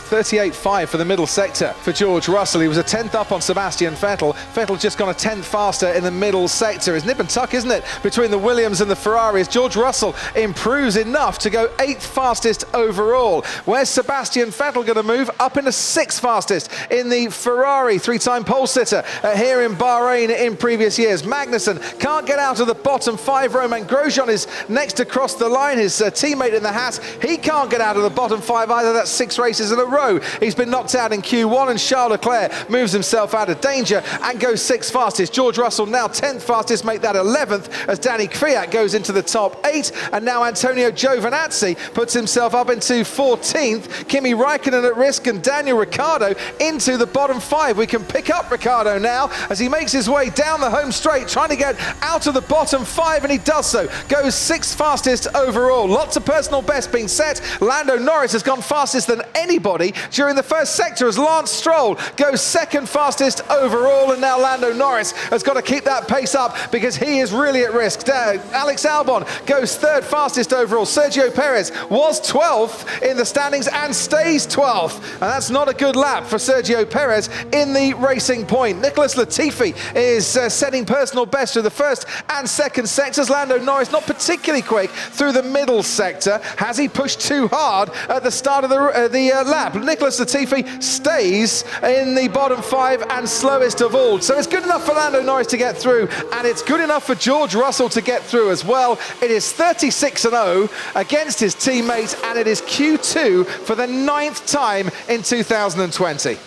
38.5 for the middle sector for George Russell. He was a 10th up on Sebastian Vettel. Vettel just gone a 10th faster in the middle sector. It's nip and tuck, isn't it, between the Williams and the Ferraris. George Russell improves enough to go 8th fastest overall. Where's Sebastian Vettel going to move? Up into 6th fastest in the Ferrari, three-time pole sitter here in Bahrain in previous years. Magnussen can't get out of the bottom 5. Romain Grosjean is next across the line. His teammate in the Haas, he can't get out of the bottom 5 either. That's 6 races in a row. He's been knocked out in Q1, and Charles Leclerc moves himself out of danger and goes 6th fastest. George Russell now 10th fastest, make that 11th as Danny Kvyat goes into the top 8, and now Antonio Giovinazzi puts himself up into 14th. Kimi Raikkonen at risk and Daniel Ricciardo into the bottom 5. We can pick up Ricciardo now as he makes his way down the home straight, trying to get out of the bottom 5, and he does so. Goes 6th fastest overall. Lots of personal bests being set. Lando Norris has gone fastest than anybody during the first sector as Lance Stroll goes 2nd fastest overall, and now Lando Norris has got to keep that pace up because he is really at risk. Alex Albon goes 3rd fastest overall. Sergio Perez was 12th in the standings and stays 12th, and that's not a good lap for Sergio Perez in the Racing Point. Nicholas Latifi is setting personal best through the first and second sectors. Lando Norris not particularly quick through the middle sector. Has he pushed too hard at the start of the lap? Nicholas Latifi stays in the bottom 5 and slowest of all. So it's good enough for Lando Norris to get through, and it's good enough for George Russell to get through as well. It is 36-0 against his teammate, and it is Q2 for the 9th time in 2020.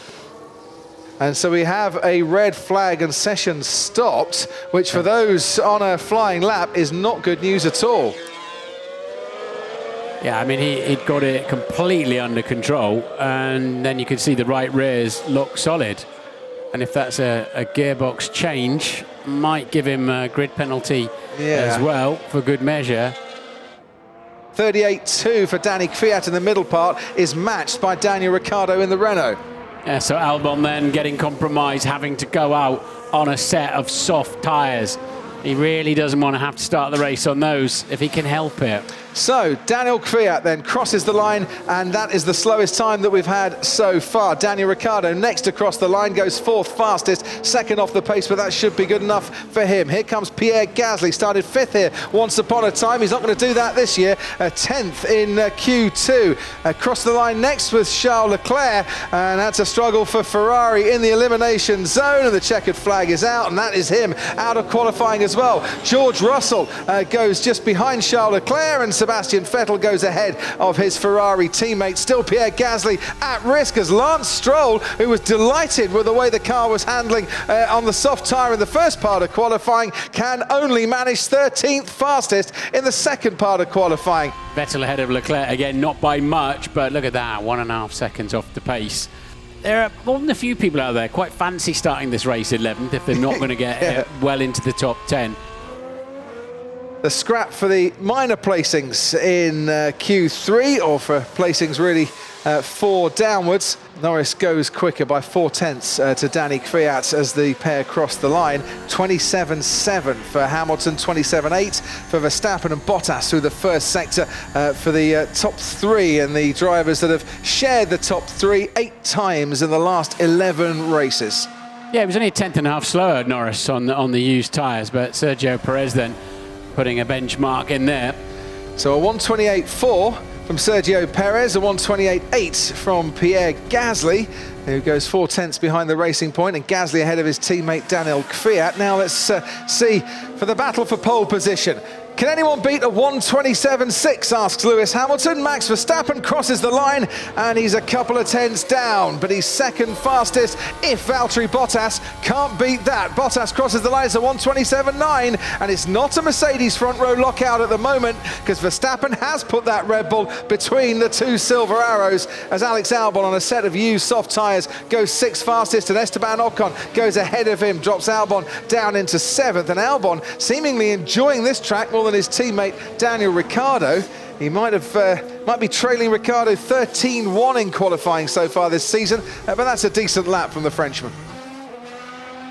And so we have a red flag and session stopped, which for those on a flying lap is not good news at all. Yeah, I mean, he'd got it completely under control, and then you could see the right rears look solid. And if that's a gearbox change, might give him a grid penalty as well, for good measure. 38.2 for Danny Kvyat in the middle part is matched by Daniel Ricciardo in the Renault. Yeah, so Albon then getting compromised, having to go out on a set of soft tyres. He really doesn't want to have to start the race on those if he can help it. So Daniel Kvyat then crosses the line, and that is the slowest time that we've had so far. Daniel Ricciardo next across the line goes 4th fastest, 2nd off the pace, but that should be good enough for him. Here comes Pierre Gasly, started 5th here once upon a time. He's not going to do that this year. 10th in Q2. Across the line next with Charles Leclerc, and that's a struggle for Ferrari in the elimination zone, and the checkered flag is out, and that is him out of qualifying as well. George Russell goes just behind Charles Leclerc, and Sebastian Vettel goes ahead of his Ferrari teammate. Still Pierre Gasly at risk as Lance Stroll, who was delighted with the way the car was handling on the soft tyre in the first part of qualifying, can only manage 13th fastest in the second part of qualifying. Vettel ahead of Leclerc again, not by much, but look at that, 1.5 seconds off the pace. There are more than a few people out there quite fancy starting this race 11th if they're not going to get well into the top 10. The scrap for the minor placings in Q3, or for placings really 4 downwards. Norris goes quicker by 0.4 to Danny Kvyat as the pair cross the line. 27.7 for Hamilton, 27.8 for Verstappen and Bottas through the first sector for the top 3, and the drivers that have shared the top 3 8 times in the last 11 races. Yeah, it was only a 10th slower, Norris, on the used tyres, but Sergio Perez then putting a benchmark in there. So a 128.4 from Sergio Perez, a 128.8 from Pierre Gasly, who goes 0.4 behind the Racing Point, and Gasly ahead of his teammate Daniel Kvyat. Now let's see for the battle for pole position. Can anyone beat a 127.6, asks Lewis Hamilton. Max Verstappen crosses the line, and he's a couple of tenths down, but he's 2nd fastest if Valtteri Bottas can't beat that. Bottas crosses the line, it's a 127.9, and it's not a Mercedes front row lockout at the moment, because Verstappen has put that Red Bull between the 2 silver arrows, as Alex Albon on a set of used soft tyres goes 6th fastest, and Esteban Ocon goes ahead of him, drops Albon down into 7th, and Albon seemingly enjoying this track more than his teammate Daniel Ricciardo. He might be trailing Ricciardo 13-1 in qualifying so far this season, but that's a decent lap from the Frenchman.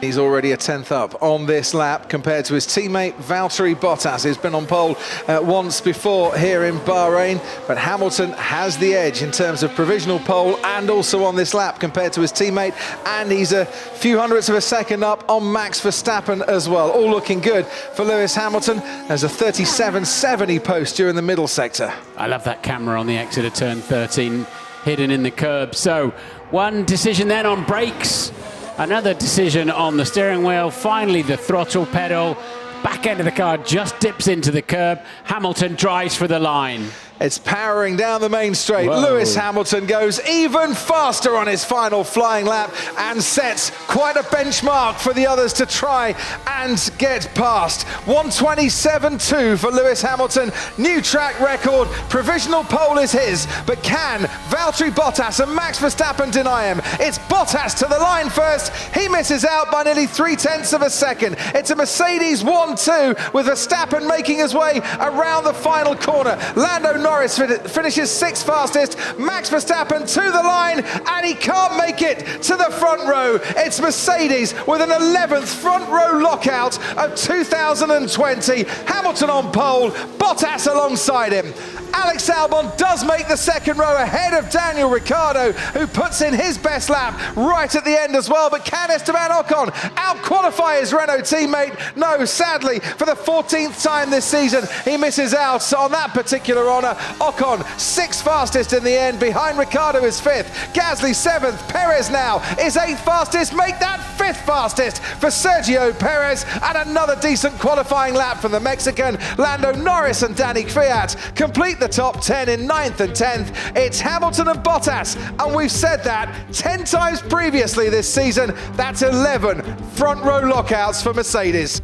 He's already a 10th up on this lap compared to his teammate Valtteri Bottas, who's been on pole once before here in Bahrain. But Hamilton has the edge in terms of provisional pole and also on this lap compared to his teammate. And he's a few hundredths of a second up on Max Verstappen as well. All looking good for Lewis Hamilton. There's a 37.70 post during the middle sector. I love that camera on the exit of turn 13, hidden in the curb. So one decision then on brakes. Another decision on the steering wheel. Finally, the throttle pedal. Back end of the car just dips into the curb. Hamilton drives for the line. It's powering down the main straight. Whoa. Lewis Hamilton goes even faster on his final flying lap and sets quite a benchmark for the others to try and get past. 1:27.2 for Lewis Hamilton. New track record. Provisional pole is his, but can Valtteri Bottas and Max Verstappen deny him? It's Bottas to the line first. He misses out by nearly 0.3 of a second. It's a Mercedes 1-2 with Verstappen making his way around the final corner. Lando Norris finishes 6th fastest. Max Verstappen to the line, and he can't make it to the front row. It's Mercedes with an 11th front row lockout of 2020. Hamilton on pole, Bottas alongside him. Alex Albon does make the second row ahead of Daniel Ricciardo, who puts in his best lap right at the end as well. But can Esteban Ocon out-qualify his Renault teammate? No, sadly, for the 14th time this season, he misses out on that particular honour. Ocon, 6th fastest in the end. Behind Ricciardo is 5th. Gasly 7th. Perez now is 8th fastest. Make that 5th fastest for Sergio Perez. And another decent qualifying lap from the Mexican. Lando Norris and Danny Kvyat complete the top 10 in 9th and 10th. It's Hamilton and Bottas, and we've said that 10 times previously this season. That's 11 front row lockouts for Mercedes.